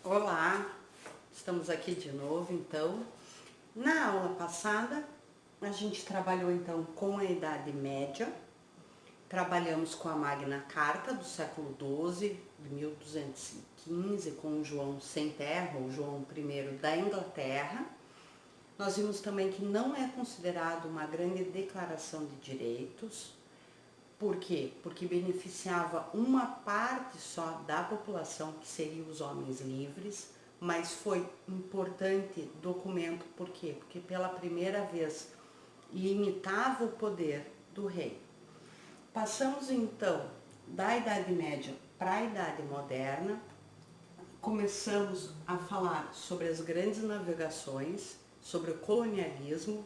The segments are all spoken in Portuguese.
Olá, estamos aqui de novo então. Na aula passada, a gente trabalhou então com a Idade Média, trabalhamos com a Magna Carta do século XII, de 1215, com João Sem Terra, ou João I da Inglaterra. Nós vimos também que não é considerado uma grande declaração de direitos. Por quê? Porque beneficiava uma parte só da população, que seriam os homens livres, mas foi importante documento, por quê? Porque pela primeira vez limitava o poder do rei. Passamos então da Idade Média para a Idade Moderna, começamos a falar sobre as grandes navegações, sobre o colonialismo,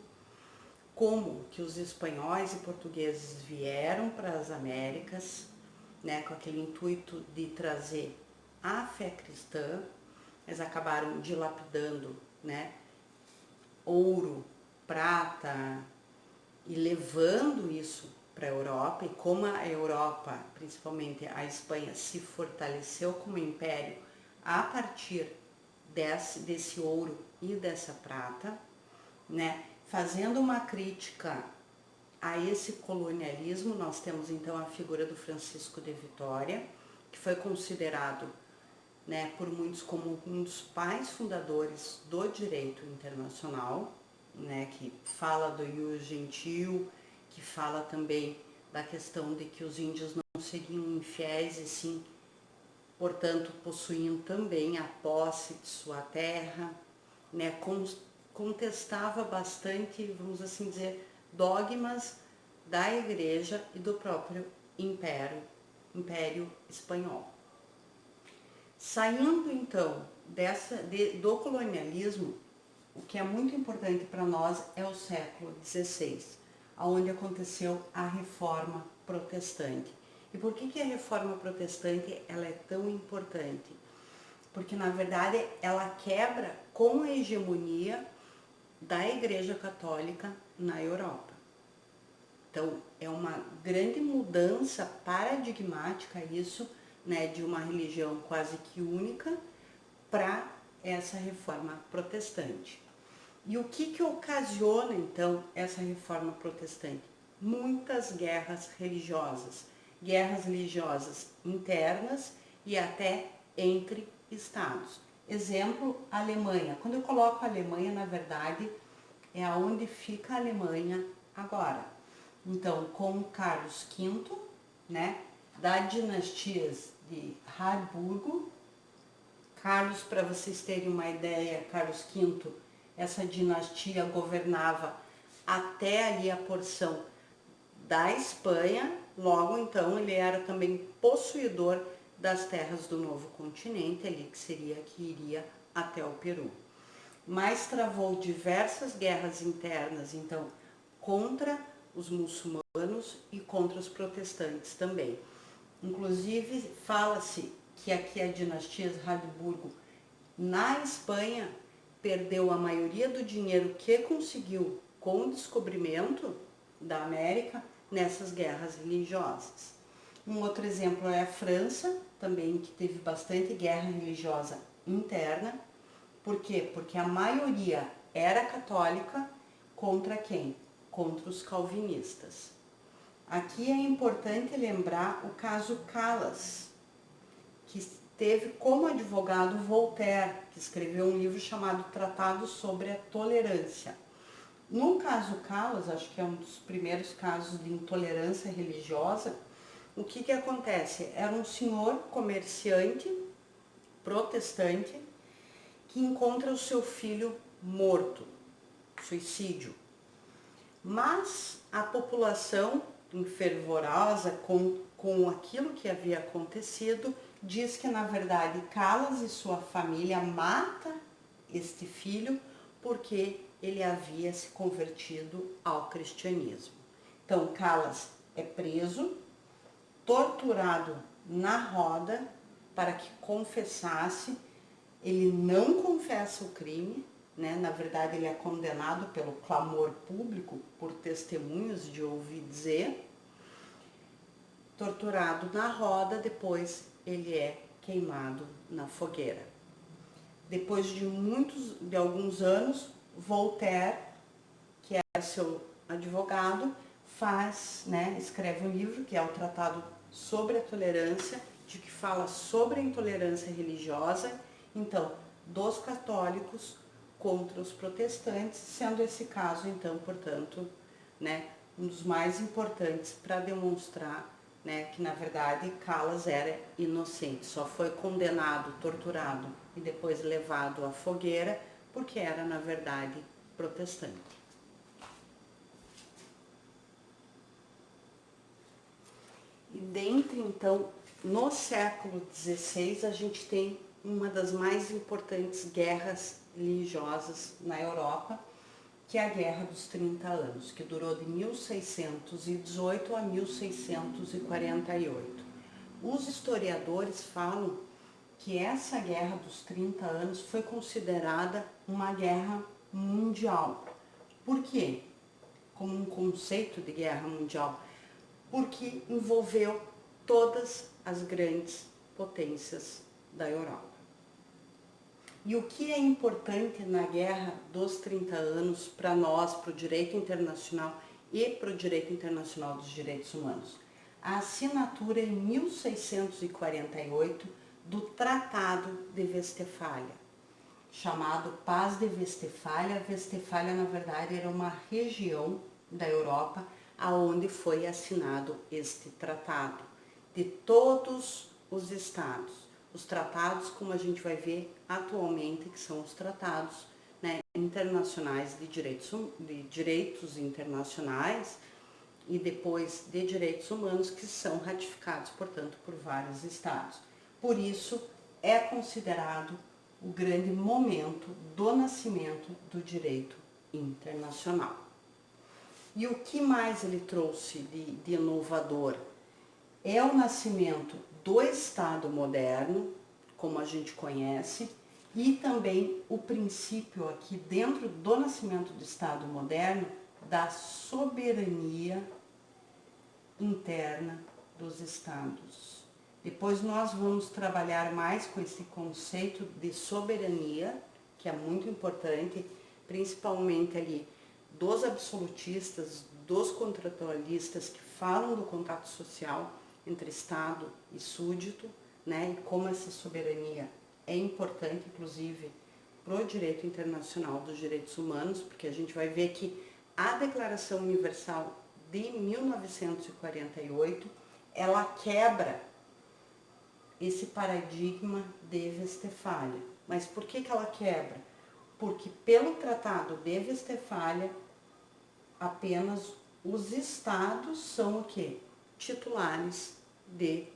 como que os espanhóis e portugueses vieram para as Américas, né, com aquele intuito de trazer a fé cristã. Eles acabaram dilapidando, né, ouro, prata e levando isso para a Europa. E como a Europa, principalmente a Espanha, se fortaleceu como império a partir desse ouro e dessa prata, né? Fazendo uma crítica a esse colonialismo, nós temos então a figura do Francisco de Vitória, que foi considerado, né, por muitos como um dos pais fundadores do direito internacional, né, que fala do ius gentio, que fala também da questão de que os índios não seriam infiéis e sim, portanto, possuíam também a posse de sua terra, né, contestava bastante, vamos assim dizer, dogmas da igreja e do próprio império espanhol. Saindo então do colonialismo, o que é muito importante para nós é o século XVI, onde aconteceu a Reforma Protestante. E por que a Reforma Protestante ela é tão importante? Porque na verdade ela quebra com a hegemonia da Igreja Católica na Europa. Então, é uma grande mudança paradigmática isso, né, de uma religião quase que única para essa reforma protestante. E o que ocasiona, então, essa reforma protestante? Muitas guerras religiosas internas e até entre estados. Exemplo, Alemanha. Quando eu coloco Alemanha, na verdade, é aonde fica a Alemanha agora. Então, com Carlos V, né, da dinastias de Habsburgo. Carlos, para vocês terem uma ideia, Carlos V, essa dinastia governava até ali a porção da Espanha. Logo, então, ele era também possuidor das terras do novo continente, ali que iria até o Peru. Mas travou diversas guerras internas, então, contra os muçulmanos e contra os protestantes também. Inclusive, fala-se que aqui a dinastia Habsburgo, na Espanha, perdeu a maioria do dinheiro que conseguiu com o descobrimento da América nessas guerras religiosas. Um outro exemplo é a França, também, que teve bastante guerra religiosa interna. Por quê? Porque a maioria era católica contra quem? Contra os calvinistas. Aqui é importante lembrar o caso Calas, que teve como advogado Voltaire, que escreveu um livro chamado Tratado sobre a Tolerância. No caso Calas, acho que é um dos primeiros casos de intolerância religiosa, o que acontece? Era um senhor comerciante protestante que encontra o seu filho morto, suicídio. Mas a população, fervorosa com aquilo que havia acontecido, diz que na verdade Calas e sua família mata este filho porque ele havia se convertido ao cristianismo. Então Calas é preso, torturado na roda para que confessasse. Ele não confessa o crime, né? Na verdade ele é condenado pelo clamor público, por testemunhos de ouvir dizer. Torturado na roda, depois ele é queimado na fogueira. Depois de alguns anos, Voltaire, que era seu advogado, escreve um livro que é o Tratado sobre a Tolerância, de que fala sobre a intolerância religiosa, então, dos católicos contra os protestantes, sendo esse caso, então, portanto, um dos mais importantes para demonstrar que, na verdade, Calas era inocente, só foi condenado, torturado e depois levado à fogueira porque era, na verdade, protestante. E dentre, então, no século XVI, a gente tem uma das mais importantes guerras religiosas na Europa, que é a Guerra dos 30 Anos, que durou de 1618 a 1648. Os historiadores falam que essa Guerra dos 30 Anos foi considerada uma guerra mundial. Por quê? Como um conceito de guerra mundial. Porque envolveu todas as grandes potências da Europa. E o que é importante na Guerra dos 30 Anos para nós, para o direito internacional e para o direito internacional dos direitos humanos? A assinatura em 1648 do Tratado de Westfália, chamado Paz de Westfália. Westfália, na verdade, era uma região da Europa aonde foi assinado este tratado, de todos os estados. Os tratados, como a gente vai ver atualmente, que são os tratados internacionais de direitos internacionais e depois de direitos humanos, que são ratificados, portanto, por vários estados. Por isso, é considerado o grande momento do nascimento do direito internacional. E o que mais ele trouxe de inovador? É o nascimento do Estado moderno, como a gente conhece, e também o princípio aqui dentro do nascimento do Estado moderno da soberania interna dos Estados. Depois nós vamos trabalhar mais com esse conceito de soberania, que é muito importante, principalmente ali dos absolutistas, dos contratualistas que falam do contrato social entre Estado e súdito, e como essa soberania é importante, inclusive, para o direito internacional dos direitos humanos, porque a gente vai ver que a Declaração Universal de 1948, ela quebra esse paradigma de Westfália. Mas por que ela quebra? Porque pelo Tratado de Westfália, apenas os estados são o quê? Titulares de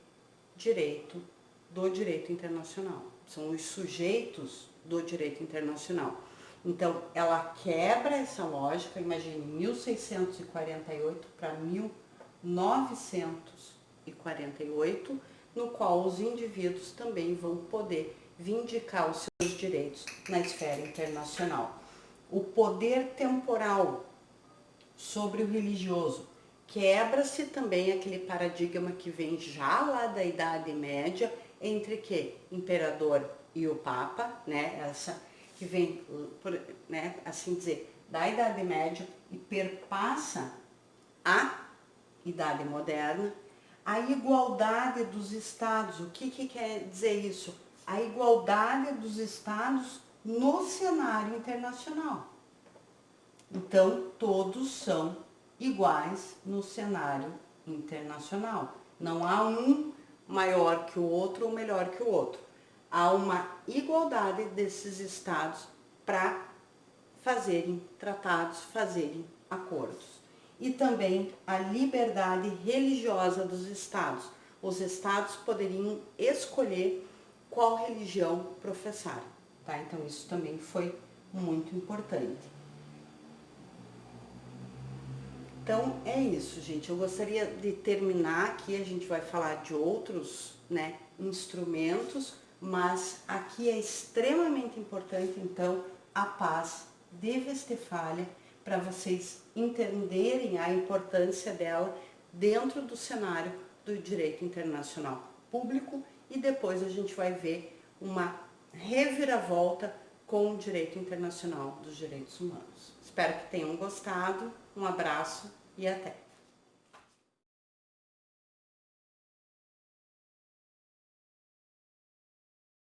direito, do direito internacional. São os sujeitos do direito internacional. Então, ela quebra essa lógica, imagine, 1648 para 1948, no qual os indivíduos também vão poder vindicar os seus direitos na esfera internacional. O poder temporal sobre o religioso. Quebra-se também aquele paradigma que vem já lá da Idade Média, entre que imperador e o Papa, essa que vem, assim dizer, da Idade Média e perpassa a Idade Moderna. A igualdade dos estados, o que quer dizer isso? A igualdade dos estados no cenário internacional. Então, todos são iguais no cenário internacional. Não há um maior que o outro ou melhor que o outro. Há uma igualdade desses estados para fazerem tratados, fazerem acordos. E também a liberdade religiosa dos estados. Os estados poderiam escolher qual religião professar. Então, isso também foi muito importante. Então, é isso, gente. Eu gostaria de terminar aqui, a gente vai falar de outros instrumentos, mas aqui é extremamente importante, então, a Paz de Westfália, para vocês entenderem a importância dela dentro do cenário do direito internacional público, e depois a gente vai ver uma reviravolta com o direito internacional dos direitos humanos. Espero que tenham gostado. Um abraço e até!